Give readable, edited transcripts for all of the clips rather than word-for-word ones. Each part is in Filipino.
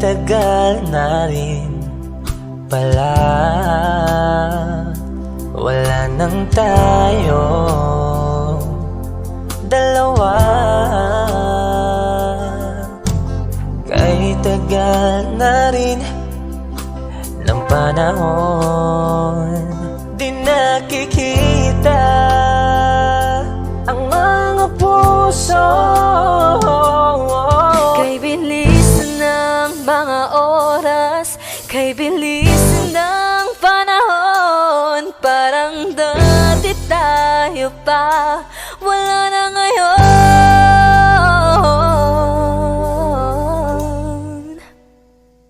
tagal na rin pala, wala nang tayo dalawa. Kahit tagal na rin ng panahon, di nakikita ang mga puso. Kay bilis ng mga oras, kay bilis ng panahon, parang dati tayo pa, wala na ngayon.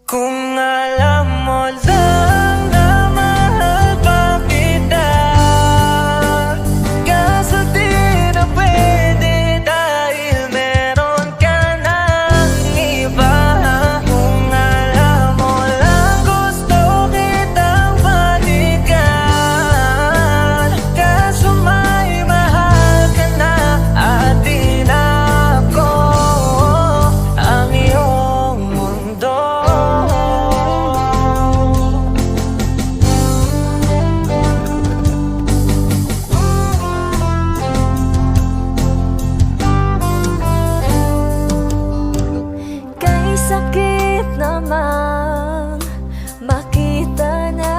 Kung alam mo lang na mahal pa kita, kaso di na pwede dahil meron ka ng iba. Kung alam mo lang gusto kitang balikan, kaso may mahal ka na at di na ako ang iyong mundo. Kay sakit namang makita na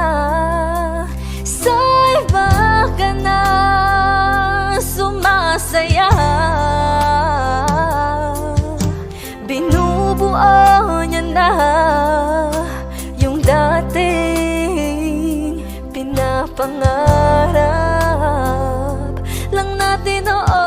sa iba ka na sumasaya. Binubuo niya na yung dating pinapangarap lang natin noon.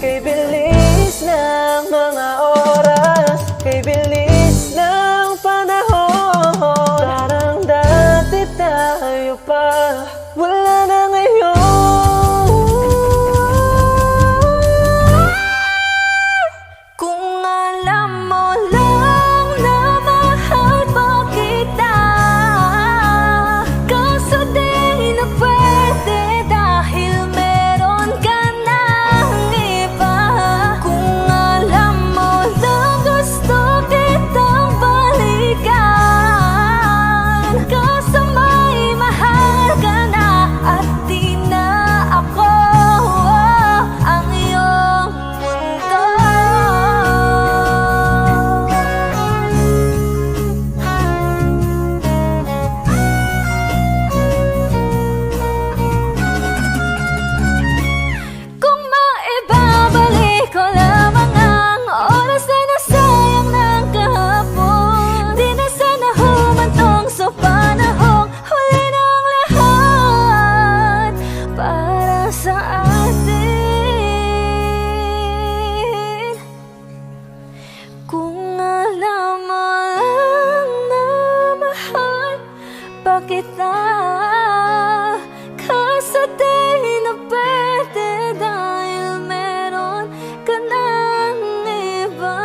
Kay bilis ng mga oras, kay bilis ng panahon, parang dati tayo pa, wala na ngayon. Kung alam mo lang na mahal pa kita, kaso di na pwede dahil meron ka ng iba. Kung alam mo lang gusto kitang balikan, kaso may mahal ka na at di na ako ang iyong mundo. Kung maibabalik ko lamang ang oras na nasayang ng kahapon, di na sana humantong sa panahong huli ng lahat para sa atin. Kung alam mo lang na mahal pa kita, kaso di na pwede dahil meron ka ng iba.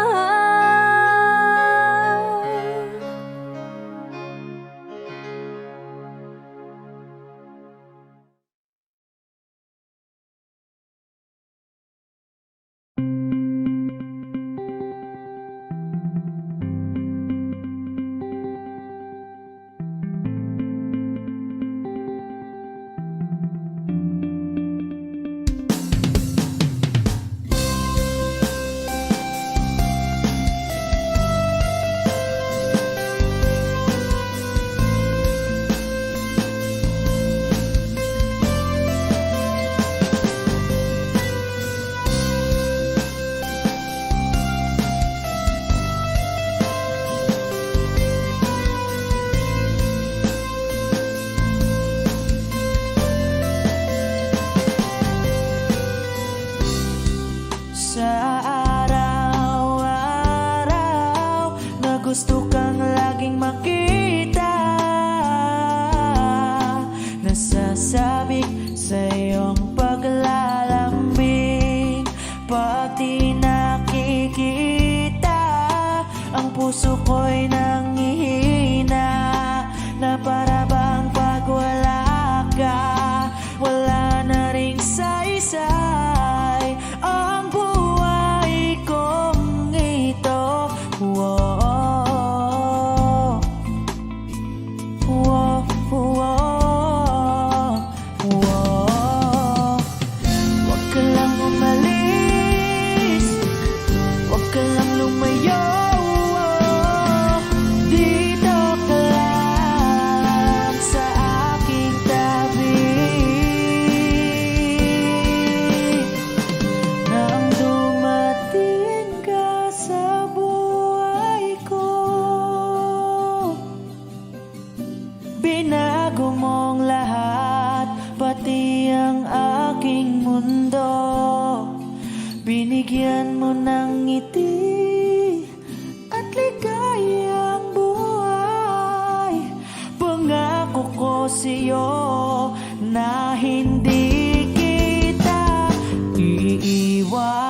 Sa araw-araw na gusto kang laging makita, nasasabik sa iyong paglalambing. Pag di nakikita, ang puso ko'y nanghihina, na para bang pag wala ka, wala na ring saysay ang buhay kong ito. Binago mong lahat, pati ang aking mundo. Binigyan mo ng ngiti at ligayang buhay. Pangako ko sa'yo na hindi kita iiwan.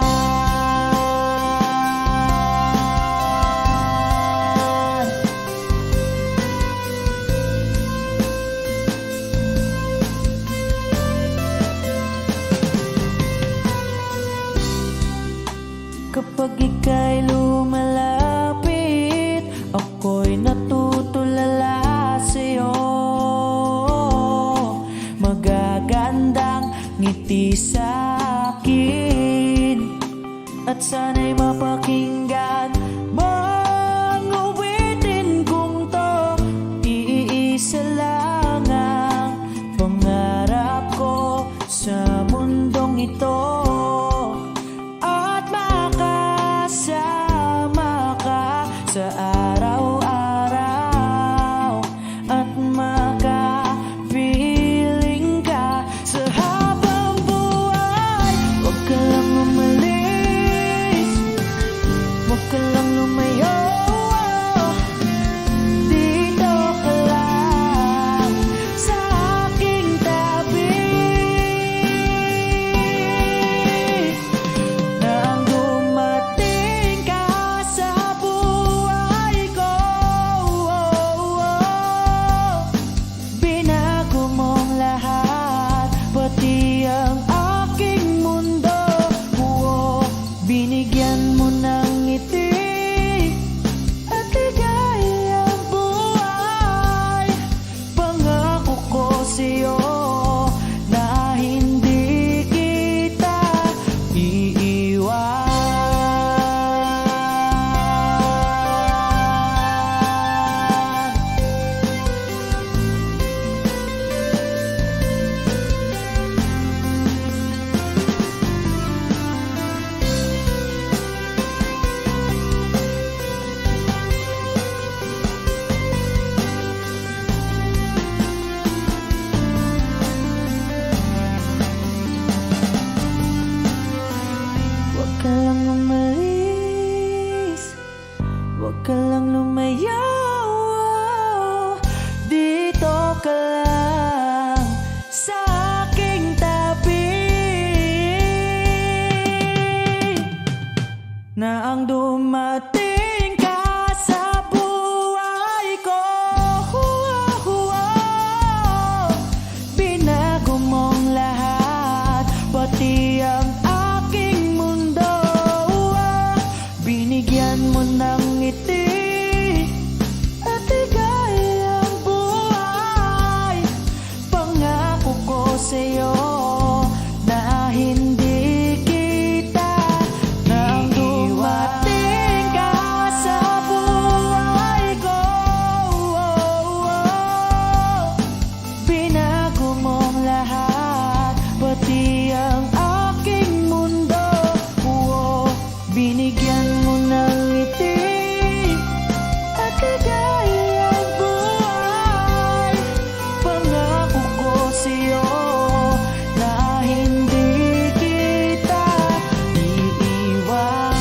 Kapag ika'y lumalapit, ako'y natutulala sa'yo. Magagandang ngiti sa'kin, at sana'y mapakinggan mga awitin kong to. Iisa lang ang pangarap ko sa mundong ito, sa araw-araw at makapiling ka sa habang buhay. Huwag ka lang umalis, huwag ka lang lumayo. Dito ka lang sa aking tabi. Nang dumating ka sa pati ang aking mundo, binigyan mo ng ngiti at ligayang buhay. Pangako ko sa'yo na hindi kita iiwan. Huwag ka lang umalis, huwag ka lang lumayo. Dito ka lang sa aking tabi. Na ang dumating ka sa buhay ko, binago mong lahat, pati ang binigyan mo ng ngiti at ligayang buhay. Pangako ko sa'yo na hindi kita nang dumating ka sa buhay ko. Binago mong lahat, pati ang aking mundo. Binigyan mo ng ngiti at ligayang buhay. Pangako ko sa'yo na hindi kita iiwan.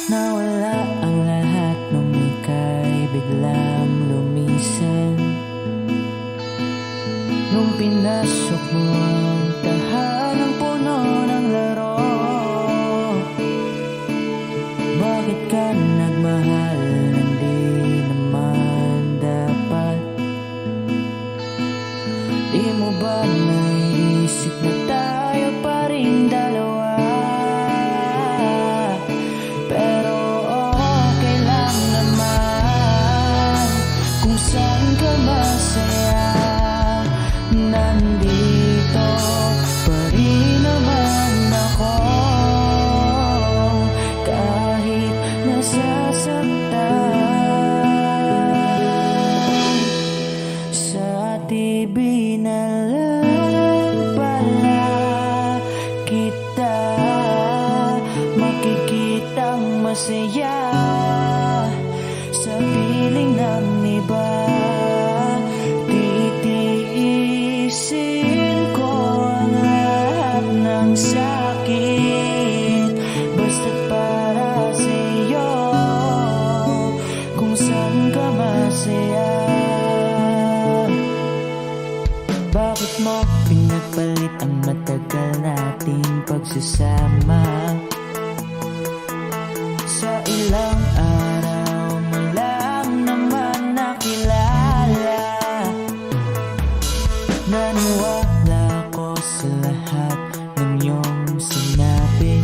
Nawala ang lahat nung ika'y biglang lumisan. Nung pinasok mo ang tahanang puno ng sakit, basta't para sa'yo, kung saan ka masaya. Bakit mo pinagpalit ang matagal nating pagsasama? Sa ilang araw mo lang naman nakilala. Naniwala ko sa lahat ng iyong sinabi,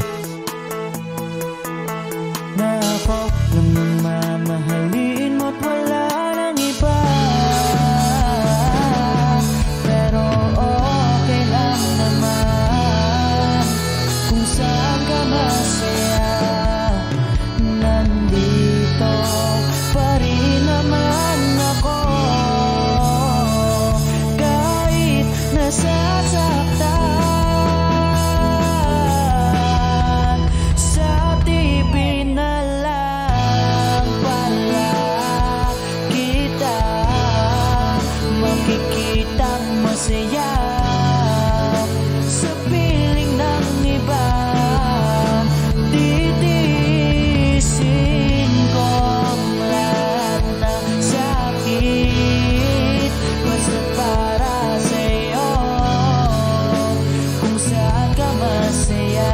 na ako lang ang mamahalin mo't wala nang iba. Pero okay lang naman kung saan ka masaya. Nandito pa rin naman ako, kahit nasasaktan. Sa TV na lang pala kita makikitang masaya. Sa piling ng iba, titiisin ko ang lahat ng sakit, basta para sa'yo, kung saan ka masaya.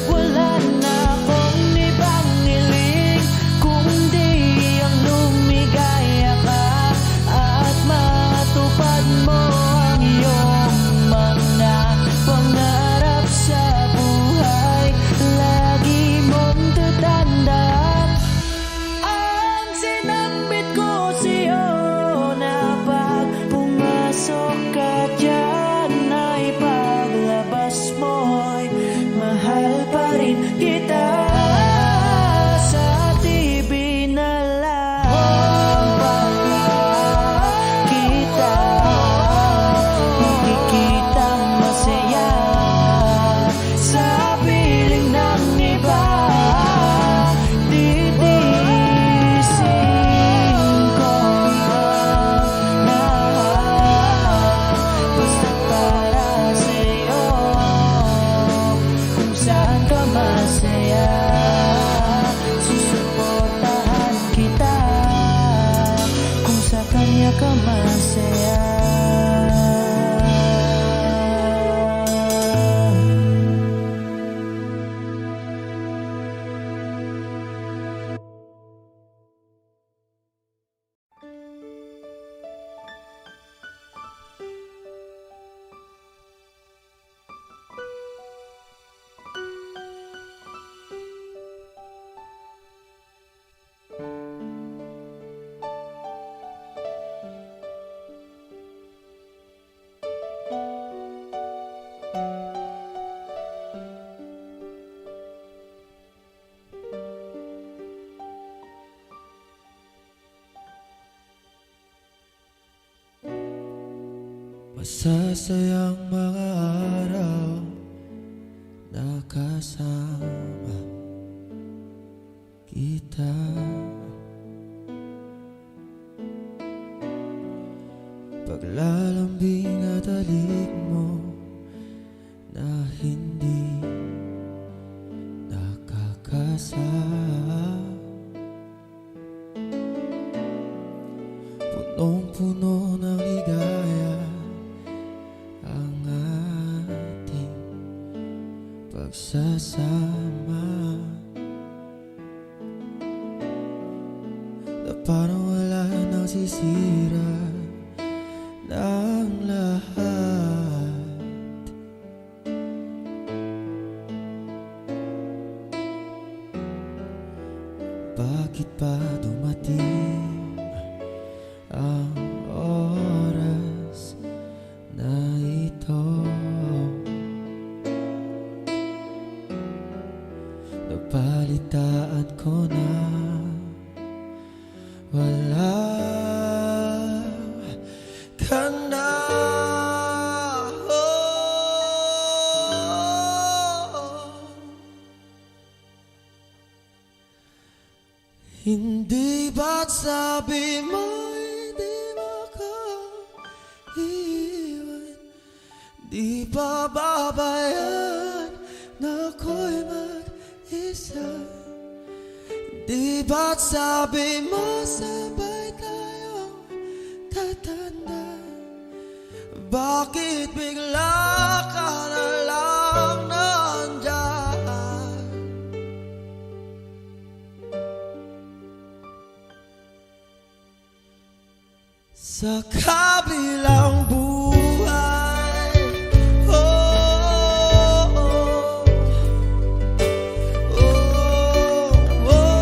Wala na akong ibang hiling kundi ang lumigaya ka at matupad mo ang iyong mga pangarap sa buhay. Lagi mong tatandaan ang sinambit ko sa'yo, na pag pumasok ka dyan ay paglabas mo'y mahal pa rin kita. Sa TV na lang pala kita makikitang masaya. Sa piling ng iba, titiisin ko ang lahat, basta para sa'yo, kung saan ka masaya. Susuportahan kita kung sa kanya ka masaya. Masasayang mga araw na kasama kita. Paglalambing at halik mo na hindi nakakasama. Punong-puno ng ligaya ang ating pagsasama, na parang wala nang sisira ng lahat. Bakit pa dumating ang oras na ito? Napalitaan ko na wala ka na. Hindi ba't sabi mo hindi mo Di ba babayan na ako'y mag-isa? Di ba't sabi mo sabay tayong tatanda? Bakit bigla ka na lang nandyan? Sa kabilang buhay, oh, oh, oh,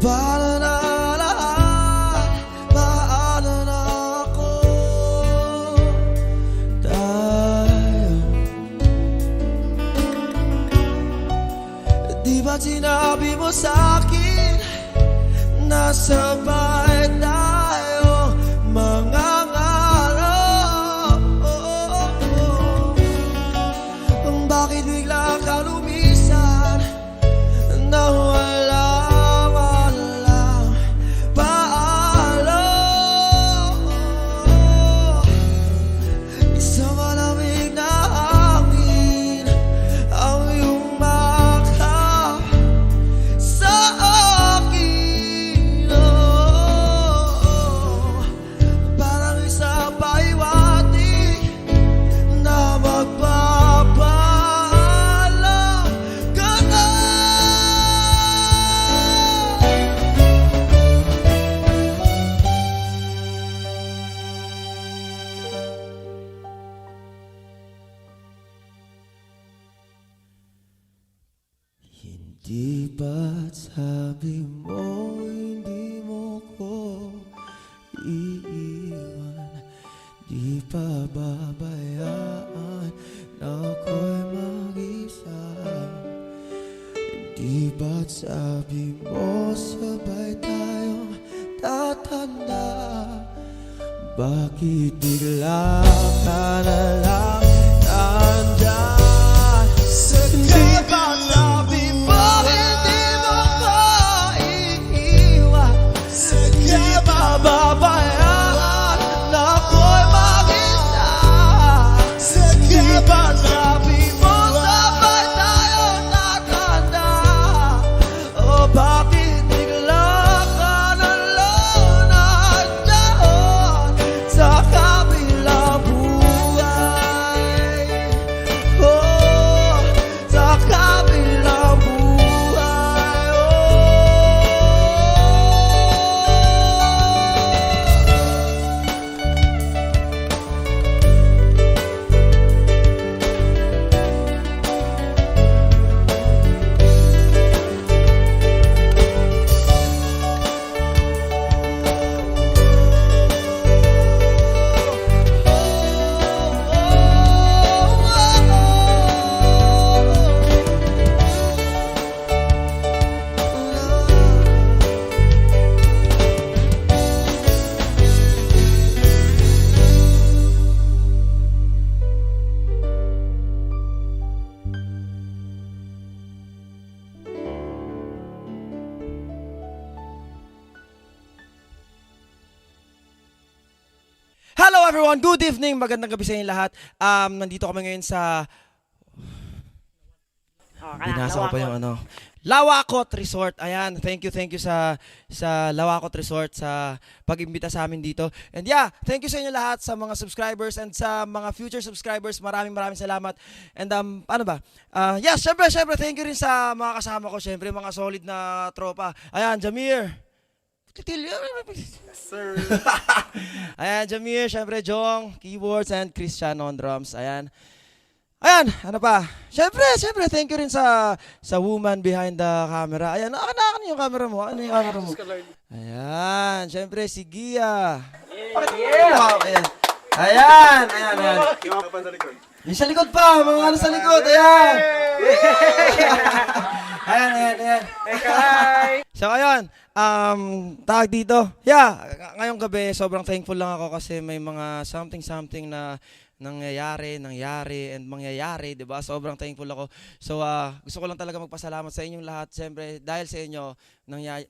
paano na lahat, paano na ako tayo? Di ba't sinabi mo sa'kin na sabay tayo mangangarap? Bakit bigla ka lumisan na walang paalam? Isang malamig na hangin ang iyong maka sa akin, parang isang pahiwatig na magpapaalam ka na. Hindi ba't sabi mo hindi mo ko iiwan? Di pa babayaan na ako'y mag-isa? Di ba't sabi mo sabay tayong tatanda? Bakit bigla ka na lang nandyan? Di ba't sabi mo hindi mo ko iiwan? Di ba babayaan na ako'y mag-isa? Di ba't sabi mo sabay tayong tatanda? O bakit bigla ka na lang nandyan sa kabilang buhay? Oh, sa kabilang buhay, Hello everyone, good evening, magandang gabi sa inyo lahat. Nandito kami ngayon sa binasa ko pa yung ano, Lawakot Resort. Ayan, thank you sa Lawakot Resort sa pag-imbita sa amin dito. And yeah, thank you sa inyo lahat, sa mga subscribers and sa mga future subscribers. Maraming salamat. And ano ba? Yeah, syempre thank you rin sa mga kasama ko, syempre mga solid na tropa. Ayan, Jamir. Sir. Ayan, Jamir, syempre Jong, keyboards, and Christian on drums. Ayan, ano pa? Syempre, thank you rin sa woman behind the camera. Ayan, akin yung camera mo. Ano yung camera mo? Ayan, syempre si Gia. Ayan. Yung mga sa likod. Yung sa likod pa, mga ano sa likod. Ayan. Ayan. So, ayun. Tawag dito. Yeah, ngayong gabi, sobrang thankful lang ako kasi may mga something na nangyayari, and mangyayari, 'di ba? Sobrang thankful ako. So gusto ko lang talaga magpasalamat sa inyong lahat. Siyempre, dahil sa inyo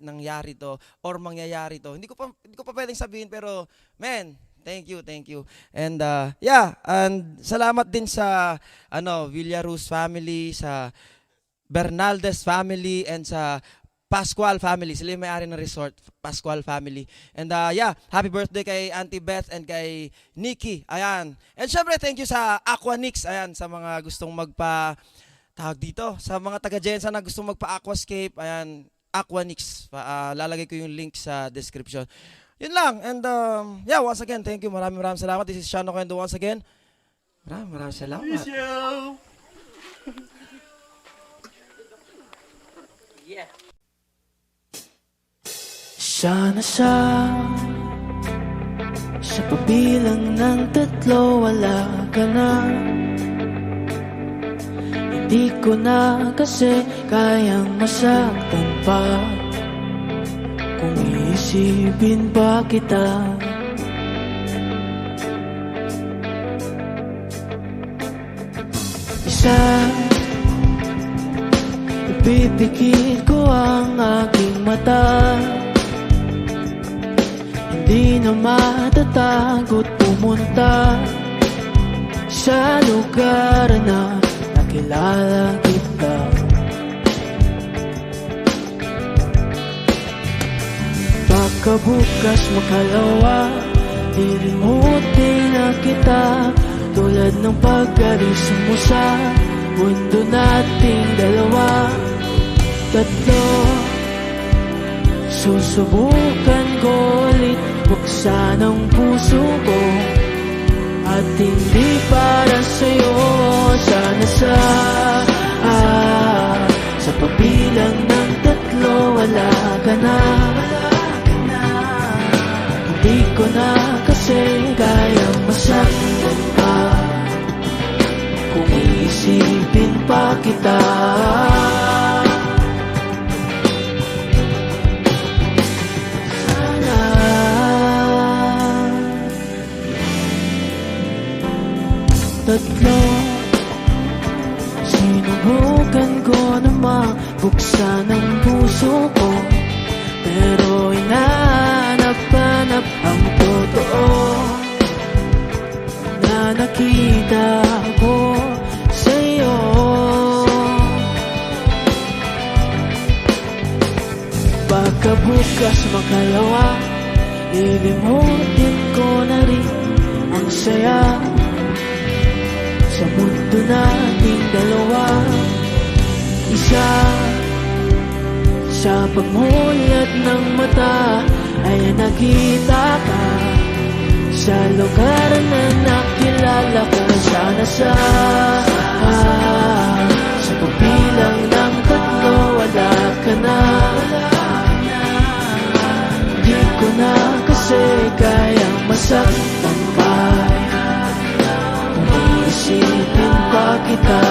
nangyari 'to or mangyayari 'to. Hindi ko pa pwedeng sabihin pero man, thank you. And and salamat din sa Villaruz family, sa Bernaldez family, and sa Pascual family. Sila yung may-ari ng resort, Pascual family. And happy birthday kay Auntie Beth and kay Nikki. Ayan. And syempre, thank you sa Aquanix. Ayan, sa mga gustong tawag dito, sa mga taga-Jensa na gustong magpa-aquascape. Ayan, Aquanix. Lalagay ko yung link sa description. Yun lang. And once again, thank you. Maraming salamat. This is Shano Kendo once again. Maraming salamat. Sana sa pabilang ng 3 wala ka na. Hindi ko na kasi kayang masaktan pa kung iisipin pa kita. Ipipikit ko ang aking mata, hindi na matatagot pumunta sa lugar na nakilala kita. Baka bukas makalawa, lilimutin na kita, tulad ng pag-alis mo sa mundo nating 2, 3. Susubukan ko ulit buksan ang puso ko, at hindi para sa'yo. Sana sa pabilang ng 3 wala ka na. Hindi ko na kasi kayang masaktan pa kung iisipin pa kita. Tatlo, sinubukan ko na mabuksan ang puso ko, pero hinahanap-hanap ang totoo na nakita ko sa'yo. Baka bukas makalawa, lilimutin ko na rin ang saya sa mundo nating 2. Isa sa pagmulat ng mata ay nakita ka sa lugar na nakilala ka. Sana sa pabilang ng 3 wala ka na. Di ko na kasi kayang masaktan pa, isipin pa kita.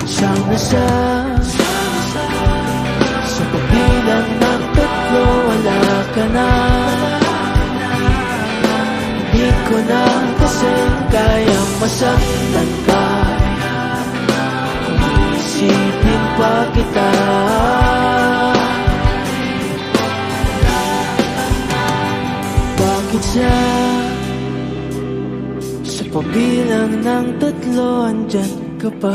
Sana sa pabilang ng 3 wala ka na. Di ko na kasi kayang masaktan pa kung isipin pa kita. Bakit sa pabilang ng 3 andyan ka pa?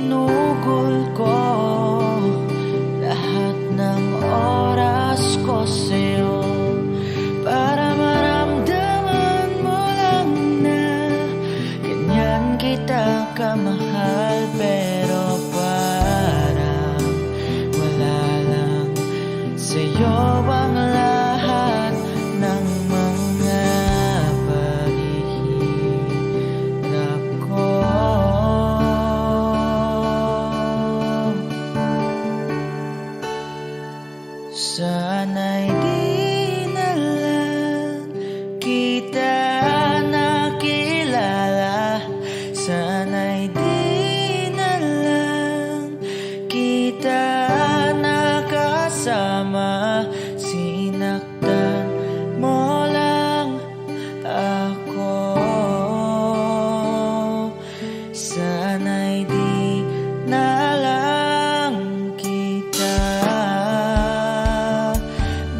ginugol ko lahat ng oras ko sa'yo para maramdaman mo lang na ganyan kita kamahal. Pero parang wala lang sa'yo ang lahat ng mga paghihirap ko. Sana'y di na lang kita nakilala. Sana'y di na lang kita nakasama. Sinaktan mo lang ako. Sana'y di na lang kita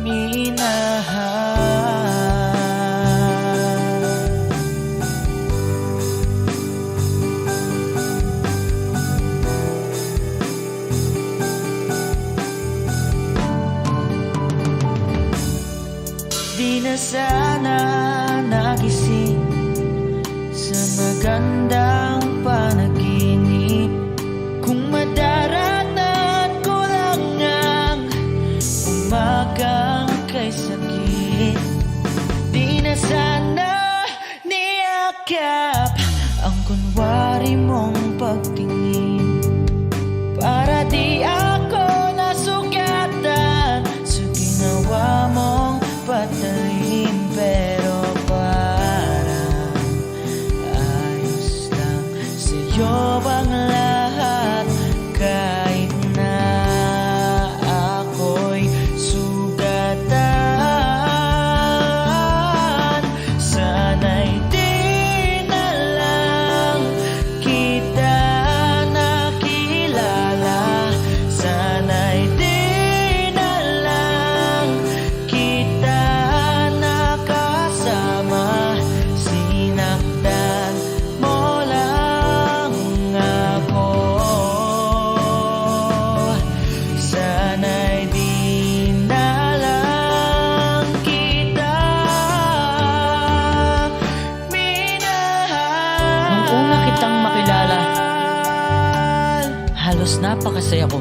minahal. Di na sana nagising sa magandang panaginip kung madaratan ko lang ang umagang kay sakit. Di na sana niyakap ang kunwari mong pagtingin para di ako nasugatan sa ginawa mong patalim. Pero parang ayos lang sa'yo bang lahat kahit na ako'y sugatan. Sana'y di na lang kita nakilala. Sana'y di na lang kita nakasama. Sinaktan mo lang ako. Sana'y di na lang kita minahal. Nung una kitang makilala, halos napakasaya ko.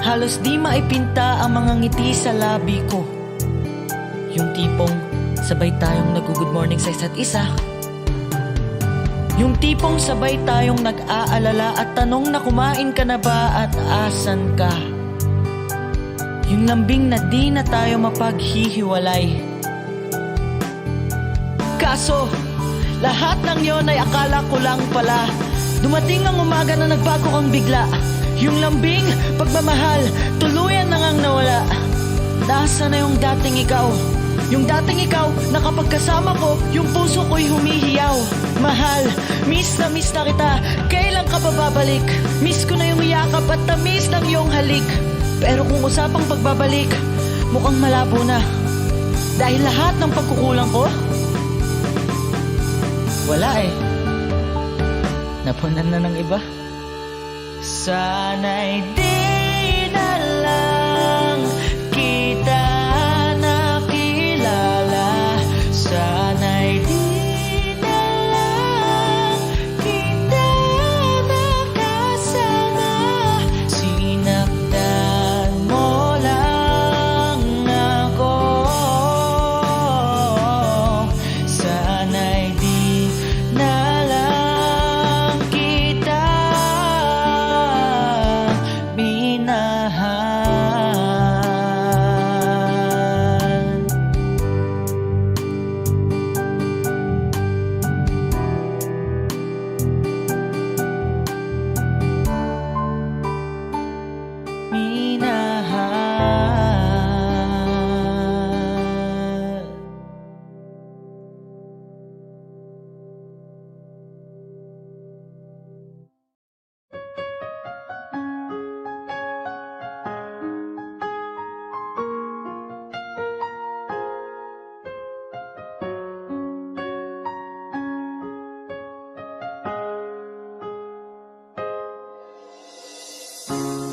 Halos di maipinta ang mga ngiti sa labi ko. Yung tipong sabay tayong nag-good morning sa isa't isa. Yung tipong sabay tayong nag-aalala at tanong na kumain ka na ba at asan ka. Yung lambing na di na tayo mapaghihiwalay. Kaso, lahat ng yon ay akala ko lang pala. Dumating ang umaga na nagbago kang bigla. Yung lambing, pagmamahal, tuluyan na ngang nawala. Nasaan na yung dating ikaw? Yung dating ikaw na kapag kasama ko, yung puso ko'y humihiyaw. Mahal, miss na kita. Kailan ka ba babalik? Miss ko na yung yakap at tamis ng iyong halik. Pero kung usapang pagbabalik, mukhang malabo na. Dahil lahat ng pagkukulang ko, wala eh. Napunan na ng iba. Sana'y di na lang kita nakilala. Sana'y di na lang kita nakasama. Sinaktan mo lang ako. Sana'y di na lang kita minahal.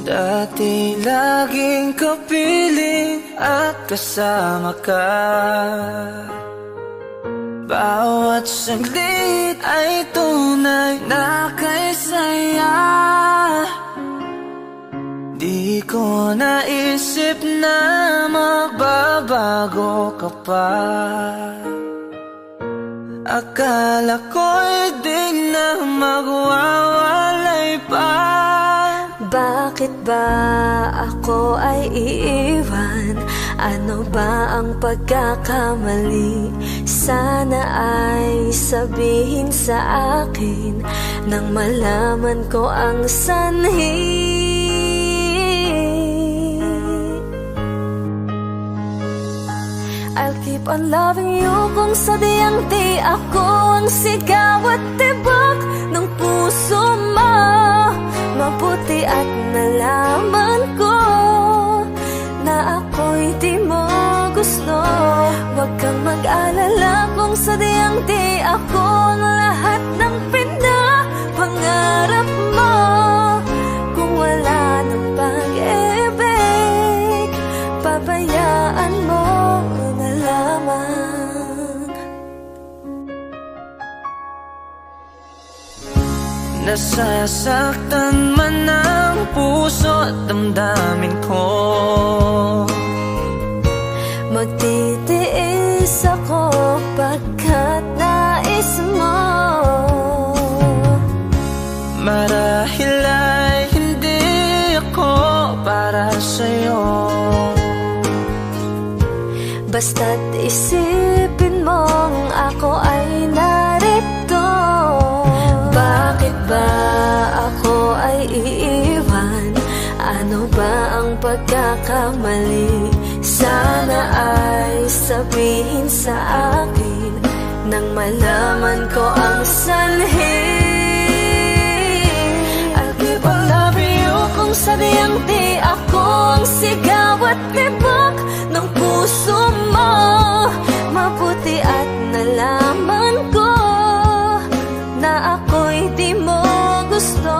Dati laging kapiling at kasama ka. Bawat saglit ay tunay na kay saya. Di ko naisip na magbabago ka pa. Akala ko'y di na magwawalay pa. Bakit ba ako ay iiwan? Ano ba ang pagkakamali? Sana ay sabihin sa akin nang malaman ko ang sanhi. I'll keep on loving you kung sadyang di ako ang sigaw at tibok ng puso mo. Mabuti at nalaman ko na ako'y di mo gusto. Huwag kang mag-alala kung sadyang di ako ang lahat ng pinapangarap mo. Kung wala ng pag-ibig, pabayaan mo na lamang. Nasasaktan man ang puso at damdamin ko. Magtitiis ako pagkat nais mo. Marahil ay hindi ako para sa'yo. Basta't isipin mong ako ay narito. Bakit ba ako ay iiwan? Ano ba ang pagkakamali? Sana ay sabihin sa akin nang malaman ko ang sanhi. I'll keep on loving you kung sadyang di ako ang sigaw at tibok ng puso mo. Mabuti at nalaman ko na ako'y di mo gusto.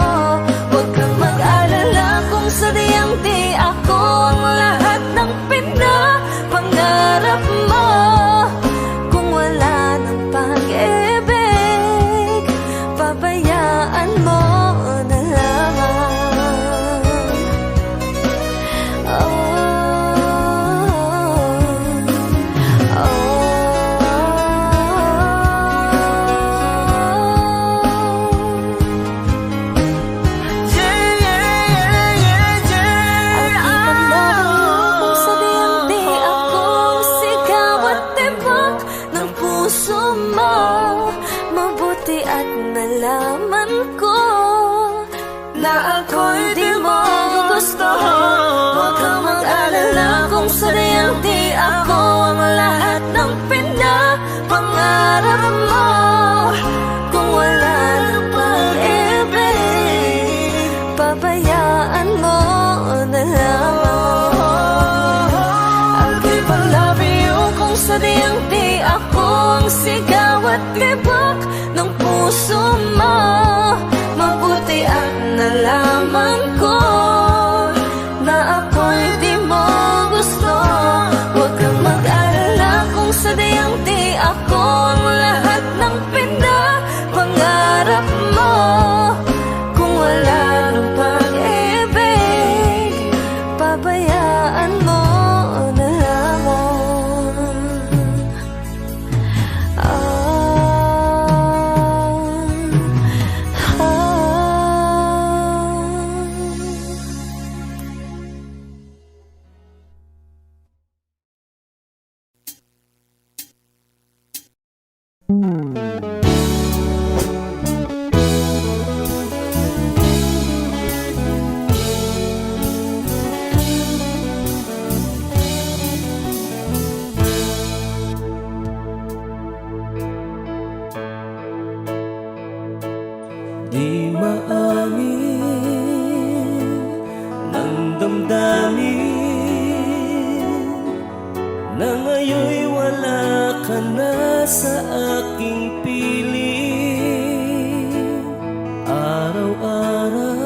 Huwag kang mag-alala kung sadyang di ako ang lahat ng pinapangarap mo. Kung wala ng pag-ibig, pabayaan mo na lamang. Mabuti at nalaman ko na ako'y di mo gusto. Huwag kang mag-alala kung sadyang di ako ang lahat ng pinapangarap mo. Kung wala ng pag-ibig, pabayaan mo na lamang. I'll keep on loving you kung sadyang di ako ang sigaw at tibok ng puso mo. Mabuti at nalaman ko na ako'y di mo gusto. Huwag kang mag-alala kung sadyang di ako ang lahat ng pinapangarap mo. Kung wala ng pag-ibig, pabayaan mo na lamang. Di maamin ng damdamin na ngayon'y wala ka na sa aking piling. Araw-araw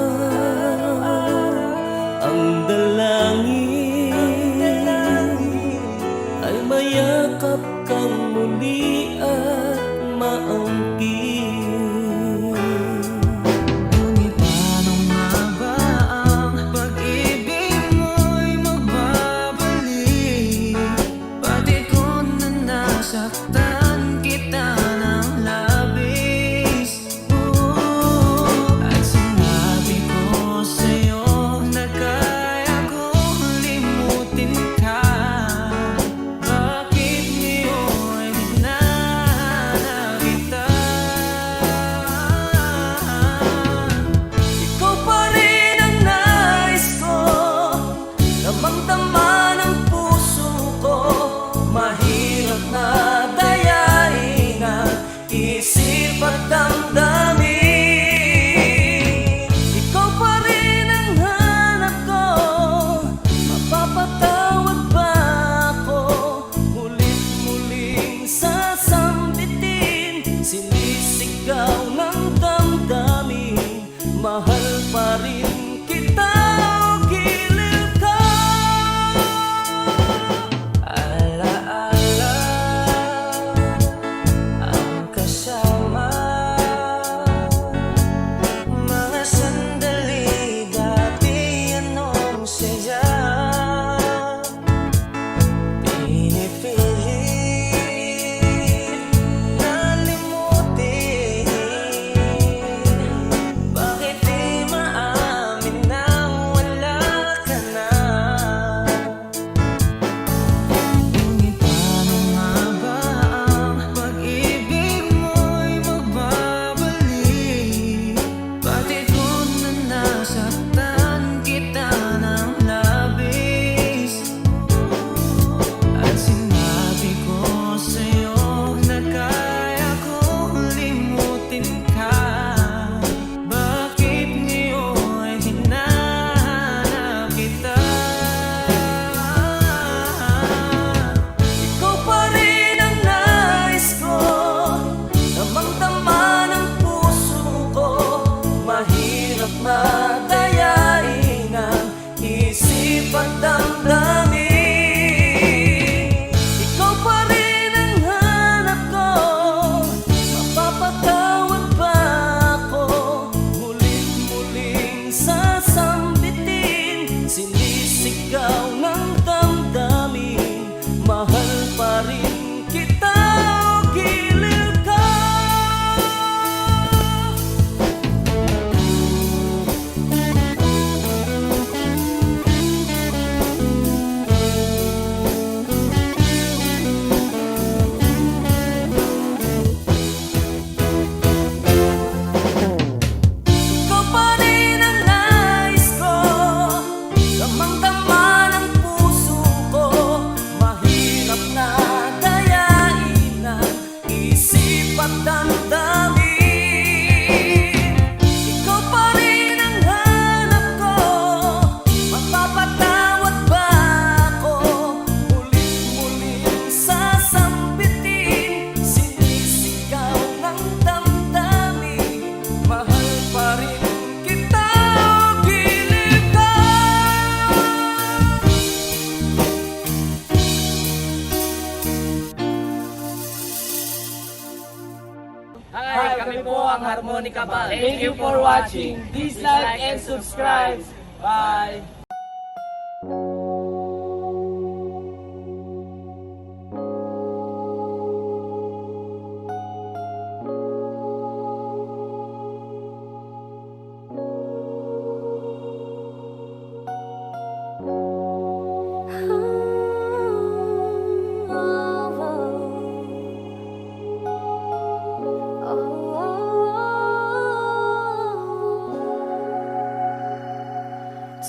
Harmonica Band. Thank you for watching. Please like and subscribe. Bye!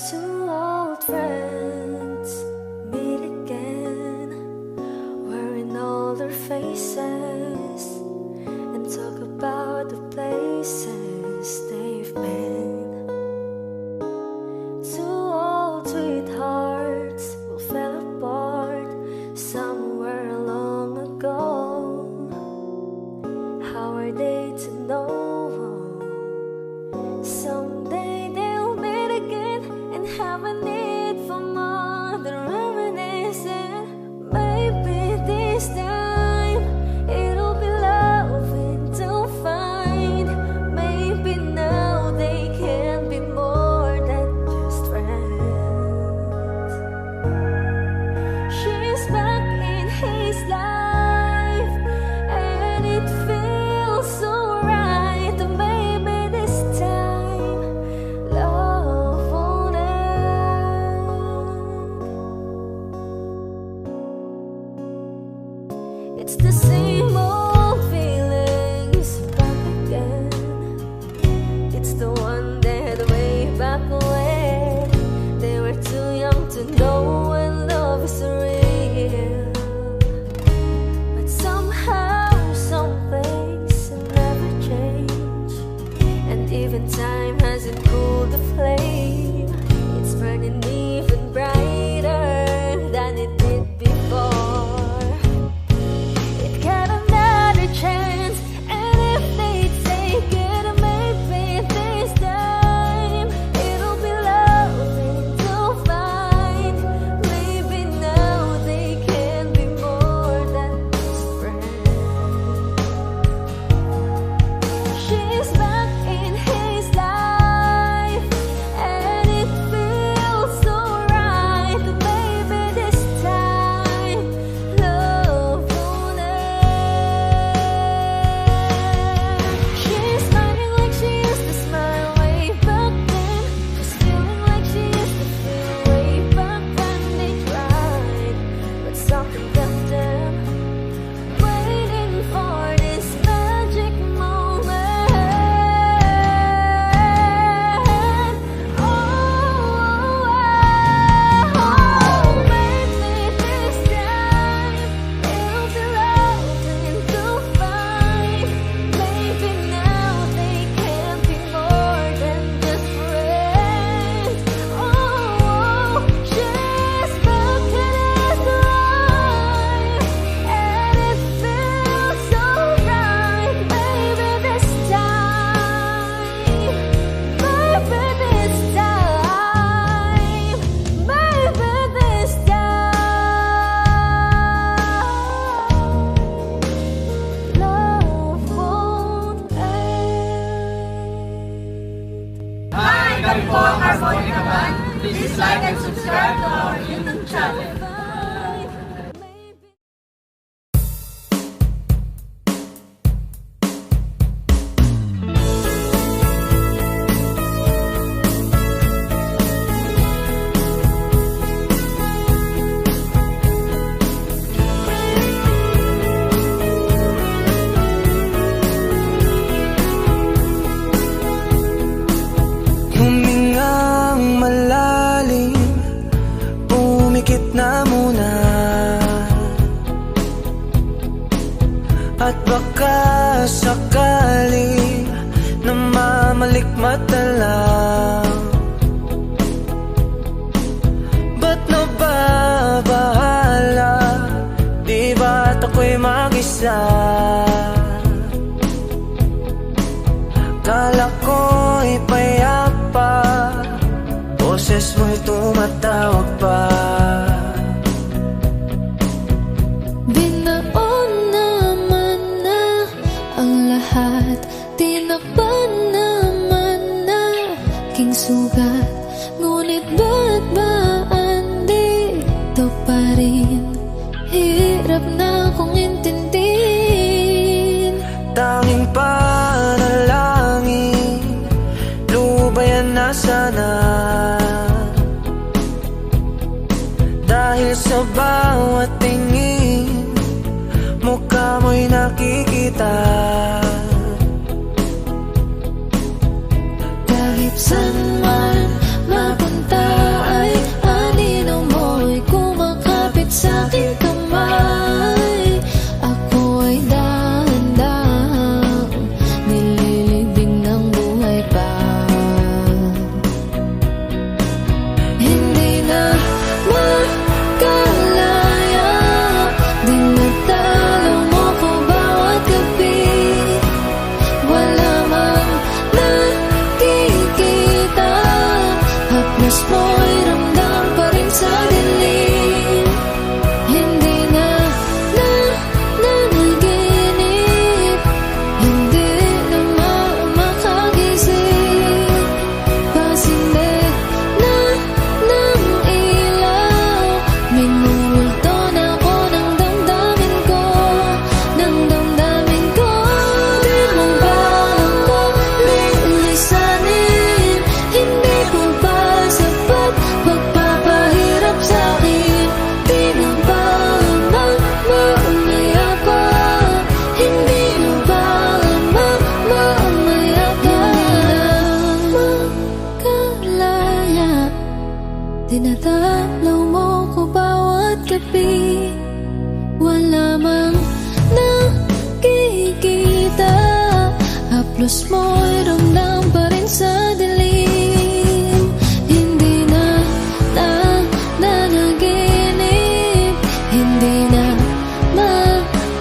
Two old friends meet again, wearing all their faces, and talk about the places they've been. Two old sweethearts who fell apart somewhere long ago. How are they to know? Someday they'll meet again and have a need for more than reminiscing. Maybe this time it'll be loving to find. Maybe now they can be more than just friends. She's back in his life, and it feels so right. And maybe this time love won't end. It's the same old feelings back again. It's the one that way back when they were too young to know when love is real. But somehow some things never change, and even time hasn't cooled the flame. It's burning even brighter than it did before. It got another chance, and if they take it, maybe this time it'll be loving to find. Maybe now they can be more than just friends. She's back in his life, and it feels so right. Maybe this time love won't end. She's smiling like she used to smile way back then. She's feeling like she used to feel way back when they tried, but something left them, waiting for this magic moment. Oh, maybe this time it'll be loving to find. Maybe now they can be more than just friends. Oh, she's back in his life, and it feels so right. Maybe this time, maybe this time, maybe this time, love won't end. Hi! Kami po ang Harmonica Band. Please like and subscribe to our YouTube channel. Humingang malalim, pumikit na muna, at baka sakali na mamalikmata lang. Ba't nababahala? Di ba't ako'y mag-isa? Kala ko'y payapa, boses mo'y tumatawag pa. Binaon naman na ang lahat, di na ba Bakit ba andito pa rin? Hirap na kong intindihin. Tanging panalangin, lubayan na sana. Dahil sa bawat tingin, mukha mo'y nakikita. Kahit saan man mapunta ay anino mo'y kumakapit sa aking kamay. Ako ay dahan-dahang nililibing ng buhay pa. Hindi na makalaya, dinadalaw mo ko bawat gabi. Wala mang nakikita, haplos mo'y ramdam pa rin sa dilim. Hindi na nanaginip, hindi na makagising. Pasinde na ng ilaw, minumulto na ako ng damdamin ko, ng damdamin ko. Di mo ba ako lilisanin? Hindi ko ba sapat pagpapahirap sa'kin? Di mo ba mamaya pa? Hindi mo ba mamaya pa? Makalaya, dinadalaw mo ko bawat gabi. Wala mang nakikita, haplos mo'y ramdam pa rin sa dilim. Hindi na nanaginip, hindi na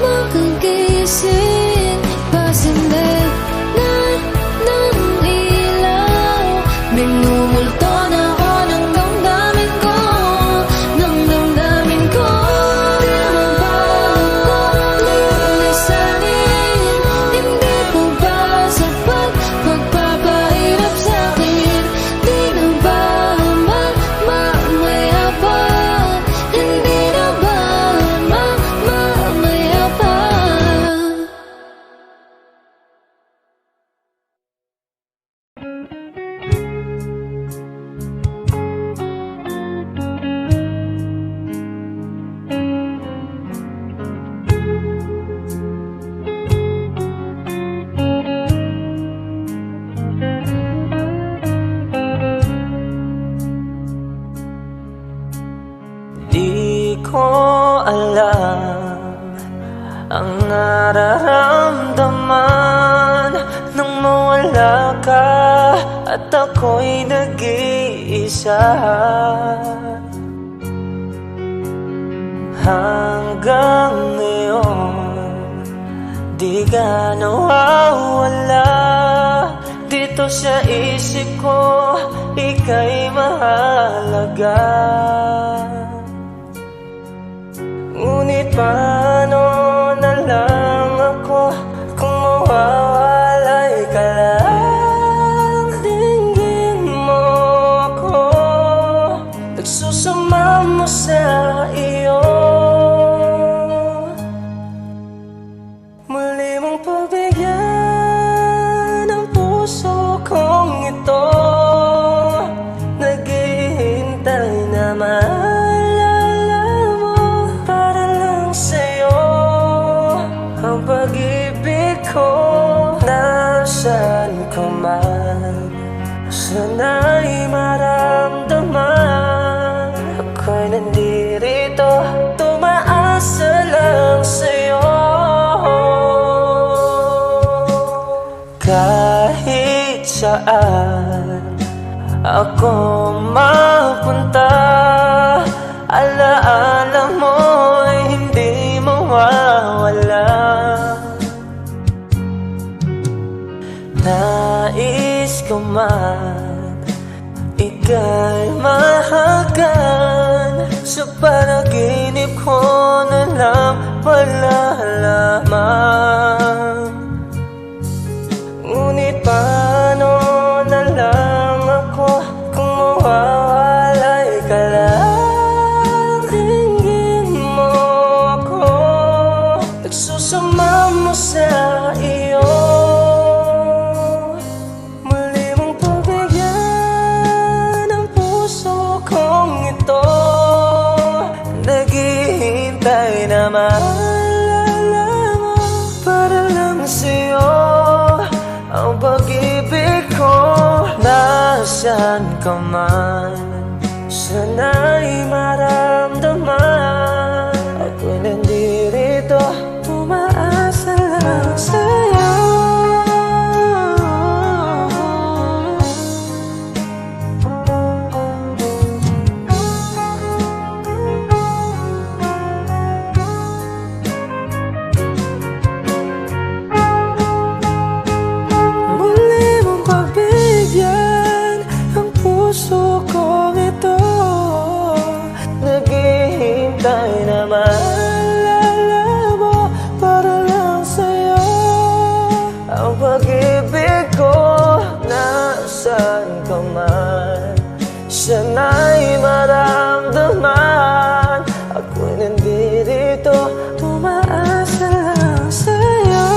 makagising. Pasinde na ng ilaw, minumulto na ako ng damdamin ko, ng damdamin ko. Di mo ba ako lilisanin? Hindi ko ba sapat pagpapahirap sa'kin? Di na ba mamaya pa? Hindi na ba mamaya pa? Di ko alam ang nararamdaman nang mawala ka at ako'y nag-iisa. Hanggang ngayon, di ka nawawala dito sa isip ko, ika'y mahalaga. Ngunit paano na lang ako kung mawawalay ka lang? Dinggin mo ako, nagsusama mo sa iyo. Muli mong pagbigyan ang puso kong ito, naghihintay na maalala mo para lang sa'yo. Ang pag-ibig ko nasaan ka man, sana'y maramdaman. Ako'y nandirito, tumaasa lang sa'yo. Kahit saan ako mapunta, alaala mo'y hindi mawawala. Nais ko man ika'y mahagan, sa panaginip ko na lang palalaman. Ngunit paano na lang ako kung mawawala ka man, sana'y maramdaman. Ako'y nandirito, umaasa lang sa'yo. Muli mong pagbigyan ang puso kong ito. Naghihintay na maalala mo para lang sa'yo. Ang pag-ibig ko, nasaan ka man, sana'y maramdaman. Ako'y nandirito, umaasa lang sa'yo.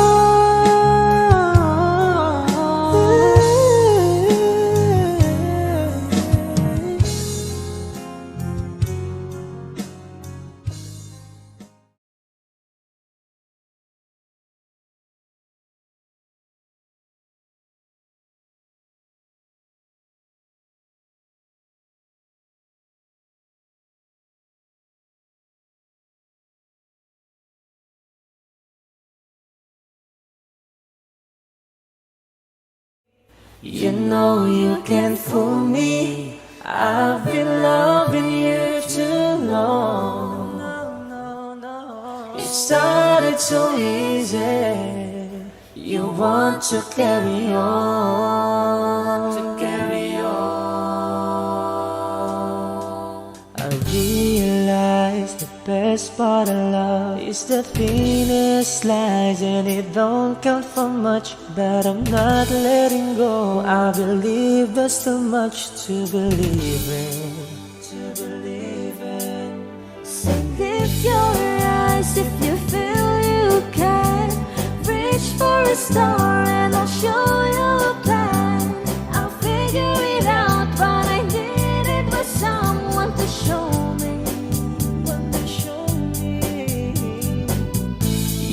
You know you can't fool me. I've been loving you too long. It started so easy. You want to carry on, I realize the best part of love is the thinnest slice, and it don't count for much, but I'm not letting go. I believe there's too much to believe in. So lift your eyes if you feel you can. Reach for a star and I'll show you a plan. I'll figure it out, but I needed was someone to show me.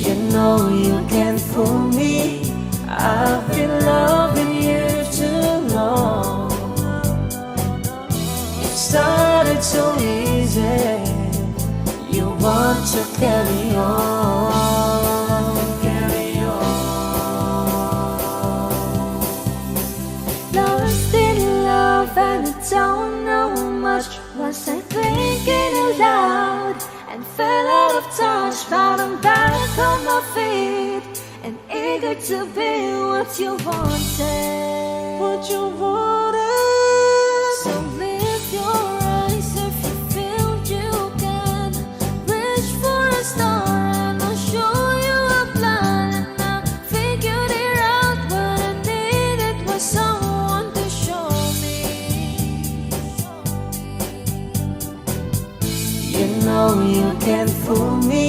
You know you can't fool me. I've been loving you too long. It started so easy. You want to carry on, Lost in love and I don't know much. Was I thinking aloud and fell out of touch? But I'm back on my feet and eager to be what you wanted. So lift your eyes if you feel you can. Reach for a star and I'll show you a plan. And I figured it out, but I needed was someone to show me. You know you can't fool me.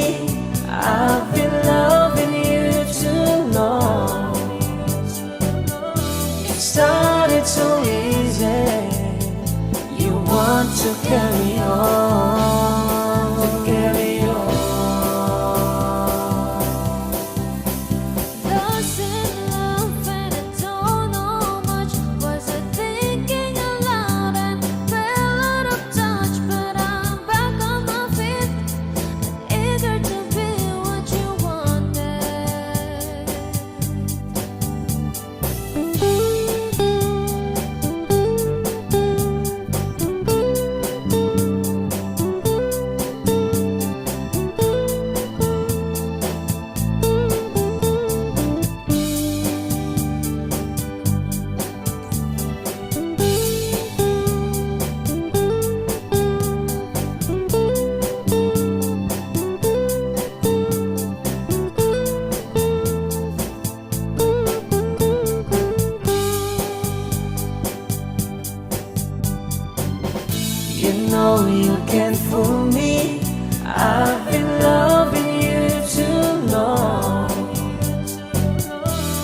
I've been loving you too long. It started so easy. You want to carry on, Lost in love and I don't know much. Was I thinking aloud and fell out of touch? But I'm back on my feet and eager to be what you wanted. You know you can't fool me. I've been loving you too long.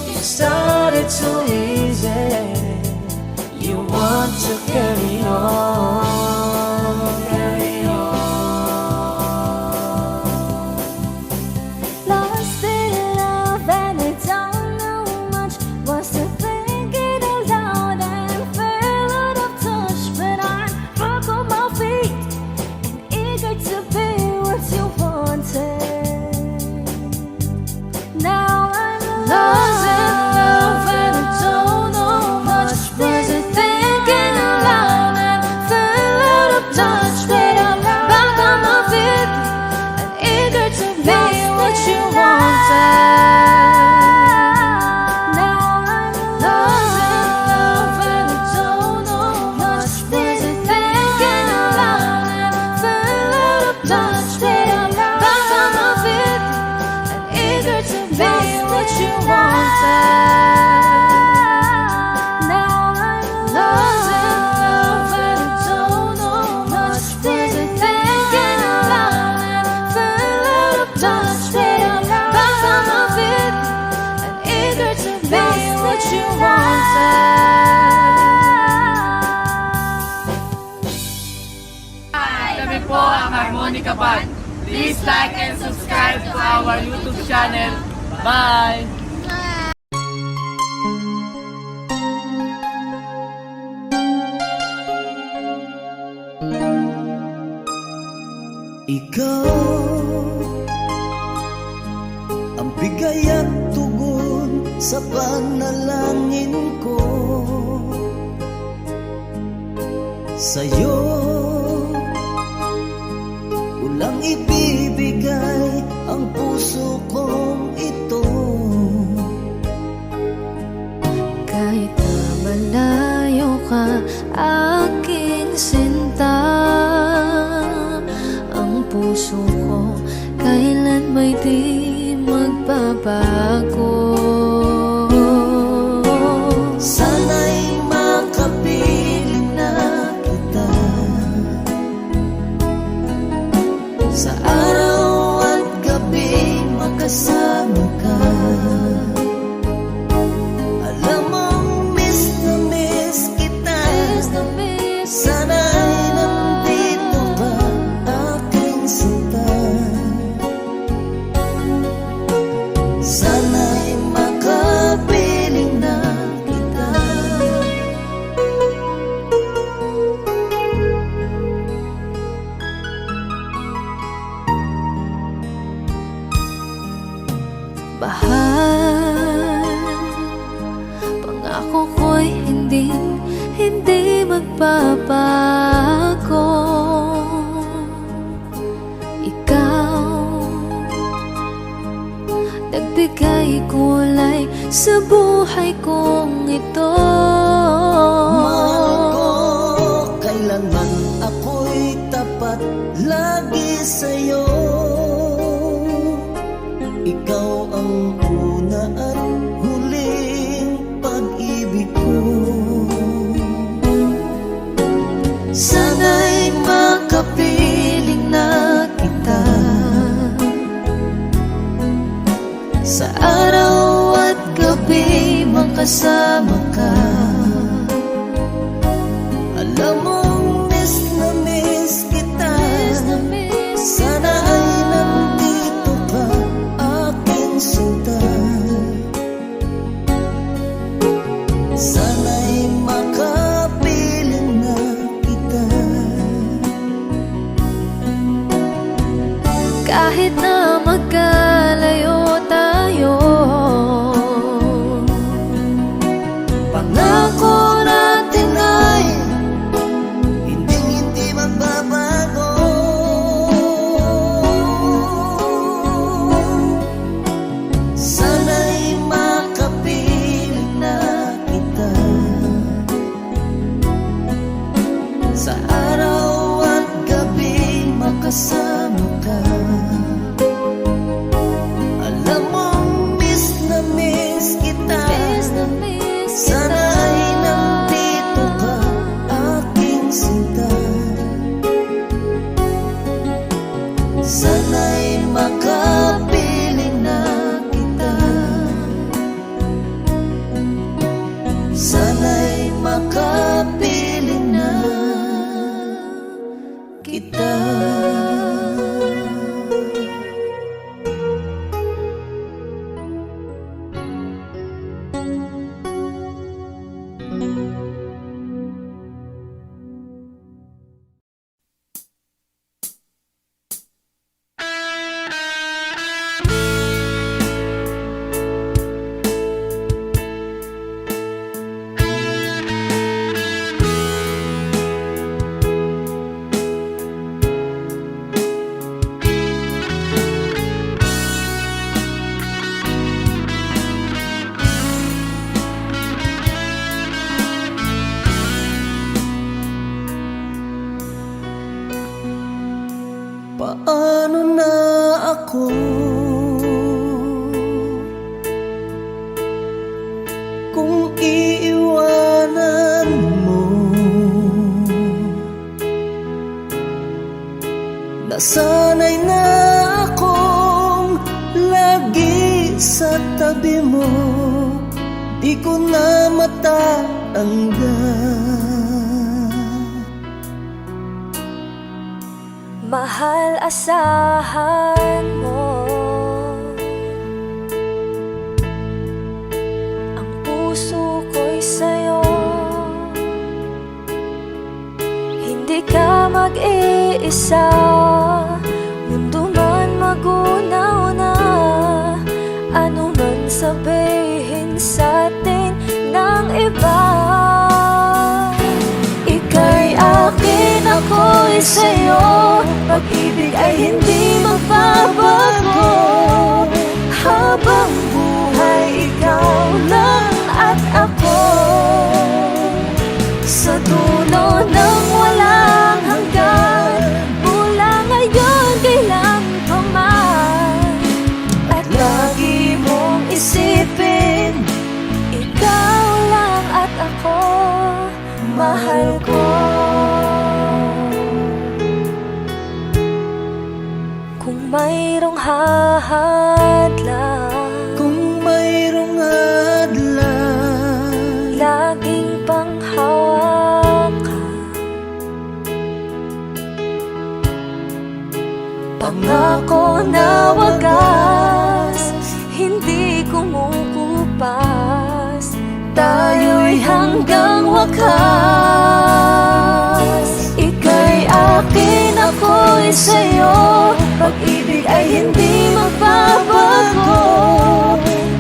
It started so easy. You want to carry on, Lost in love and I don't know much. Was I thinking aloud and fell out of touch? po ang Harmonica Band. Please like and subscribe to our YouTube channel. Bye! Ikaw ang bigay at tugon sa panalangin ko. Sa'yo ulang ibibigay ang puso kong ito. Kahit na malayo ka, aking sinta, ang puso ko kailan may di magbabago. Sana'y makapiling na kita sa araw at gabi, makasama ka. Alam mong miss na miss kita. Sana'y nandito ka, aking sinta. Sana'y makapiling na kita. Bahal, pangako ko'y hindi magbabago. Ikaw, nagbigay kulay sa buhay kong ito. Mahal ko, kailanman ako'y tapat lagi sa'yo. Ikaw ang una at huling pag-ibig ko. Sana'y makapiling na kita sa araw at gabi, makasama ka. Alam mong miss na miss kita. Sana ay nandito ka, aking sinta. Sana'y makapiling na kita. Kahit na magkalayo tayo, Pangako natin ay hindi magbabago. Sana'y makapiling na kita sa araw at gabi, makasama ka. Alam mong miss na miss kita. Sana ay nandito ka, aking sinta. Sana'y makapiling na kita. Sana'y makapiling na kita. Paano na ako kung iiwanan mo? Nasanay na akong lagi sa tabi mo, di ko na matatanggal. Mahal, asahan mo ang puso ko'y sa'yo. Hindi ka mag-iisa, mundo man magunaw na. Ano man sabihin sa'tin ng iba, ika'y akin, ako'y sa'yo. Pag-ibig ay hindi magbabago. Habang buhay, ikaw lang at ako. Sa dulo ng walang hanggan, mula ngayon kailan pa man. At lagi mong isipin, ikaw lang at ako, mahal ko. Kung mayroong hahadlang, Kung mayroong hadlang, laging panghawakan. Pangako na wagas, hindi kumukupas. Tayo'y hanggang wakas. Ika'y akin, ako'y sa'yo. Pag-ibig ay hindi magbabago.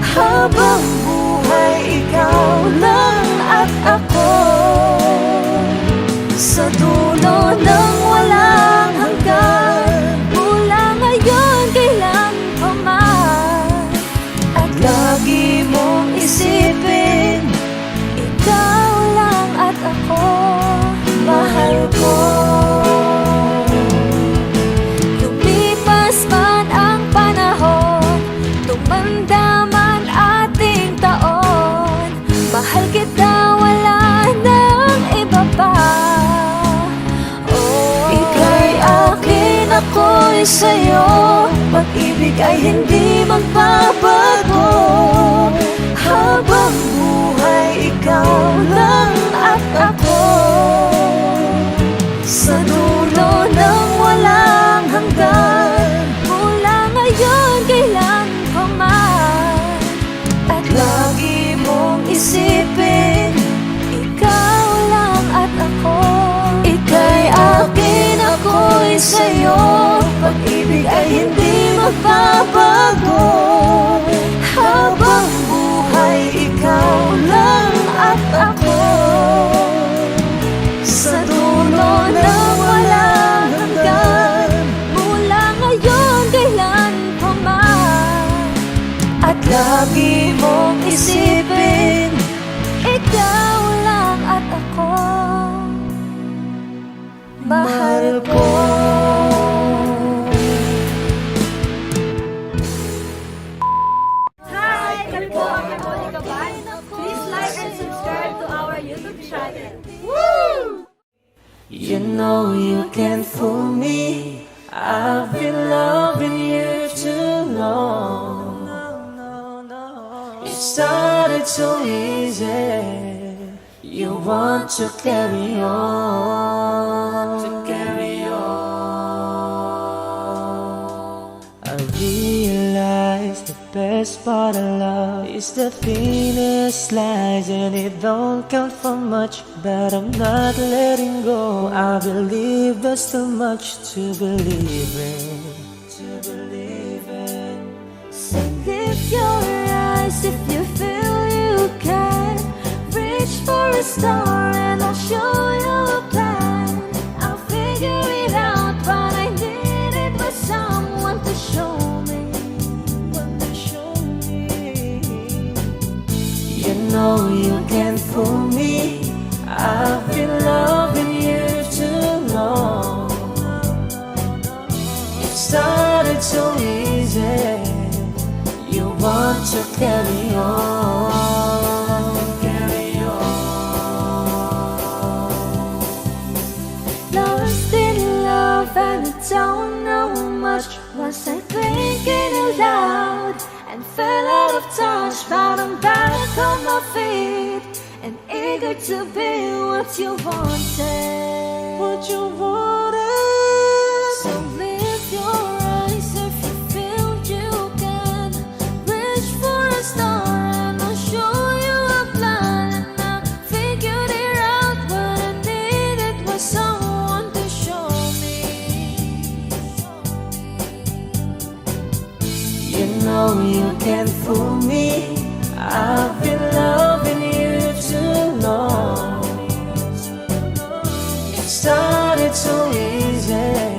Habang buhay, ikaw lang at ako. Sa dulo ng walang hanggan, mula ngayon kailan pa man. At lagi mong isipin, ikaw lang at ako, mahal ko. Lumipas man ang panahon, tumanda man ating taon, mahal kita, wala nang iba pa. Oh, ika'y akin, ako'y sa'yo. Pag-ibig ay hindi magbabago. Habang buhay, ikaw lang at ako. Sa dulo ng walang hanggan, mula ngayon kailan pa man. At lagi mong isipin, ikaw lang at ako. Ika'y akin, ako'y sa'yo. Pag-ibig ay hindi magbabago. Habang buhay, ikaw lang at ako. Sa dulo ng walang hanggan, mula ngayon kailan pa man. At lagi mong isipin, ikaw lang at ako, mahal ko. Hi! Kami po ang Monica Ban. Please like and subscribe to our YouTube channel. You know you can't fool me. I've been loving you too long. It started so easy. You want to carry on. I realize the best part of love is the thinnest slice, and it don't count for much, but I'm not letting go. I believe there's too much to believe in. So lift your eyes if you feel you can. Reach for a star and I'll show you a plan. I'll figure it out, but I needed was someone to show me. You know you can't fool me. I've been loving you too long. It started so easy. You want to carry on. Lost in love and I don't know much. Was I thinking aloud and fell out of touch? But I'm back on my feet and eager to be what you wanted. What you wanted. know you can't fool me. I've been loving you too long. It started so easy.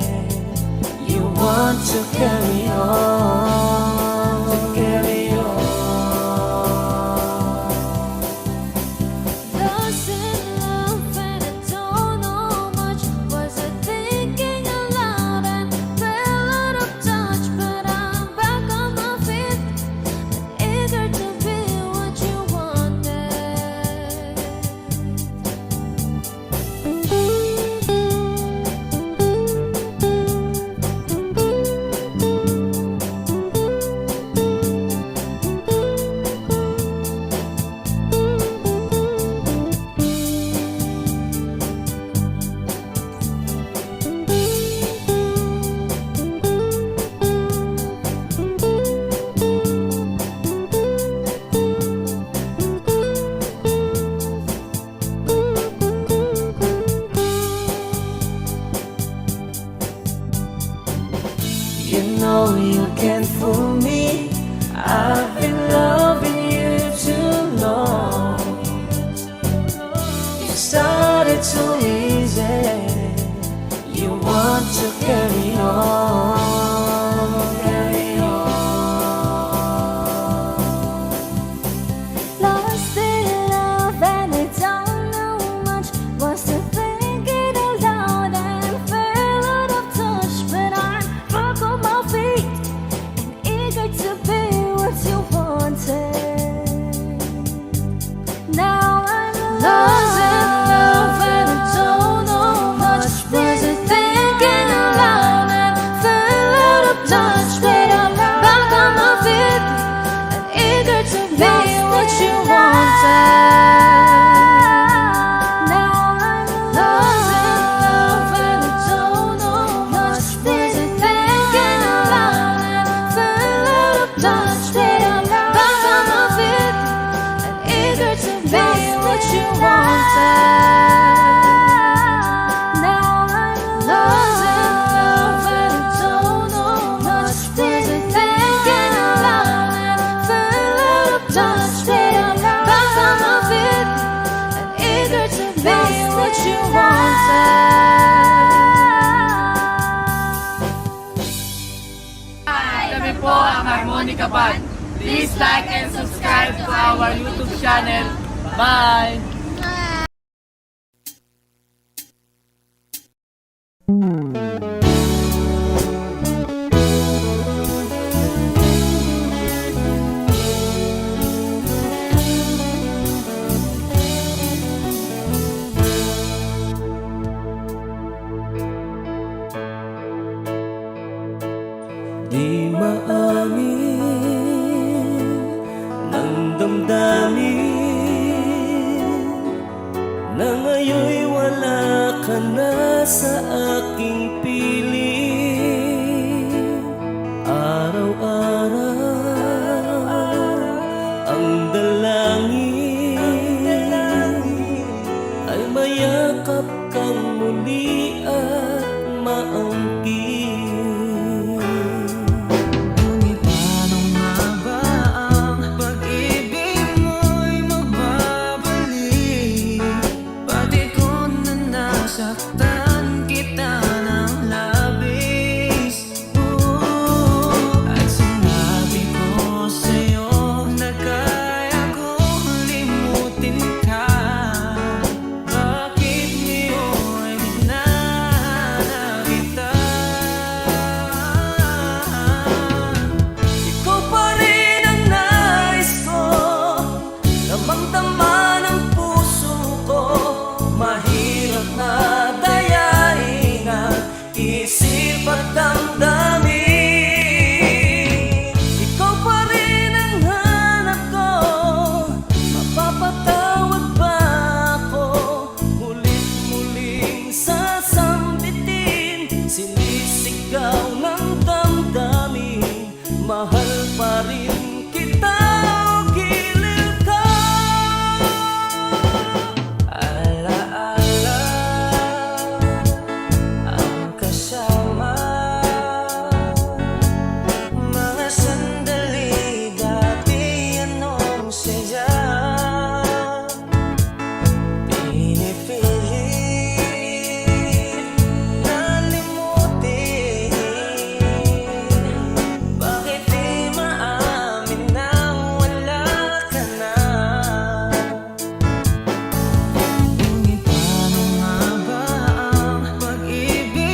You want to carry on, carry on. Lost in love and I don't know much. Was I thinking aloud and fell out of touch? But I'm back on my feet, eager to be what you wanted. You know you can't fool me. I've been loving you too long. It started so easy. You want to carry on, carry on. Lost in love and I don't know much. Was I thinking aloud and fell out of touch? But I'm back on my feet and eager to be what you wanted. Now I'm lost in love and I don't know much. Was I thinking aloud and fell out of touch? But I'm back on my feet and eager to be what you wanted. Now I'm lost in love and I don't know much. Was I thinking aloud and fell out of touch? But I'm back on my feet and eager to be what you wanted. Now I'm lost in love and I don't know much. Was I thinking aloud and fell out of touch? But I'm back on my feet and eager to be what you wanted. Kami po ang Harmonica Band. Please like and subscribe to our YouTube channel. Bye! Di maamin ng damdamin na ngayon'y wala ka na sa aking piling. Araw-araw ang dalangin ay mayakap kang muli at maangkin. Ngunit paano nga ba ang pag-ibig mo'y magbabalik? Pati ko na nasaktan kita ng labis. At sinabi ko sa'yo na kaya kong limutin ka. Bakit ngayon na kita? Ikaw pa rin ang nais ko, damang-dama ng puso ko. Mahirap na dayain ang